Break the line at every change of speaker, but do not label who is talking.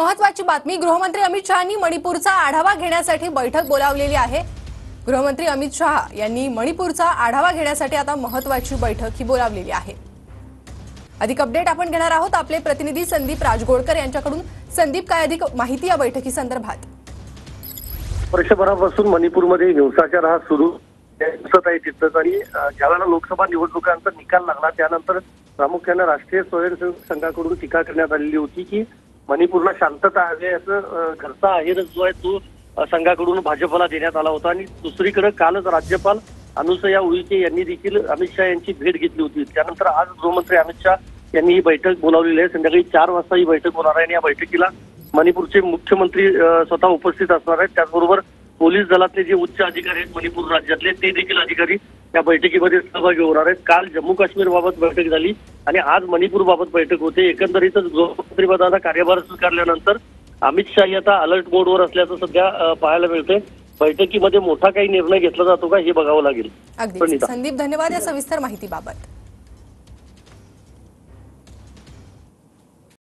महत्त्वाची बातमी, गृहमंत्री अमित शहांनी मणिपूरचा आढावा घेण्यासाठी बैठक बोलावलेली आहे। गृहमंत्री अमित शहा यांनी मणिपूरचा आढावा घेण्यासाठी आता महत्त्वाची बैठक ही बोलावलेली आहे। अधिक अपडेट आपण घेणार आहोत आपले प्रतिनिधी संदीप राजगोळकर यांच्याकडून। संदीप, काय अधिक माहिती या बैठकी संदर्भात?
वर्षभरापासून मणिपूरमध्ये हिंसाचार हा सुरू दिसत आहे तिथंच, आणि ज्यावेळेला लोकसभा निवडणुकांचा निकाल लागला त्यानंतर प्रामुख्याने राष्ट्रीय स्वयंसेवक संघाकडून टीका करण्यात आलेली होती की मणिपूरला शांतता हवी असं घरचा आहेर जो आहे तो संघाकडून भाजपला देण्यात आला होता। आणि दुसरीकडे कालच राज्यपाल अनुसुया उईके यांनी देखील अमित शहा यांची भेट घेतली होती। त्यानंतर आज गृहमंत्री अमित शहा यांनी ही बैठक बोलावलेली आहे। संध्याकाळी 4 वाजता ही बैठक होणार आहे आणि या बैठकीला मणिपूरचे मुख्यमंत्री स्वतः उपस्थित असणार आहेत। त्याचबरोबर पोलीस दलातले जे उच्च अधिकारी आहेत मणिपूर राज्यातले ते देखील अधिकारी या बैठकीमध्ये सहभागी होणार आहेत। काल जम्मू काश्मीर बाबत बैठक झाली आणि आज मणिपूर बाबत बैठक होते। एकंदरीतच गृहमंत्रीपदाचा कार्यभार स्वीकारल्यानंतर अमित शहा आता अलर्ट मोडवर असल्याचं सध्या पाहायला मिळतंय। बैठकीमध्ये मोठा काही निर्णय घेतला जातो का हे बघावं लागेल।
अगदी संदीप, धन्यवाद या सविस्तर माहितीबाबत।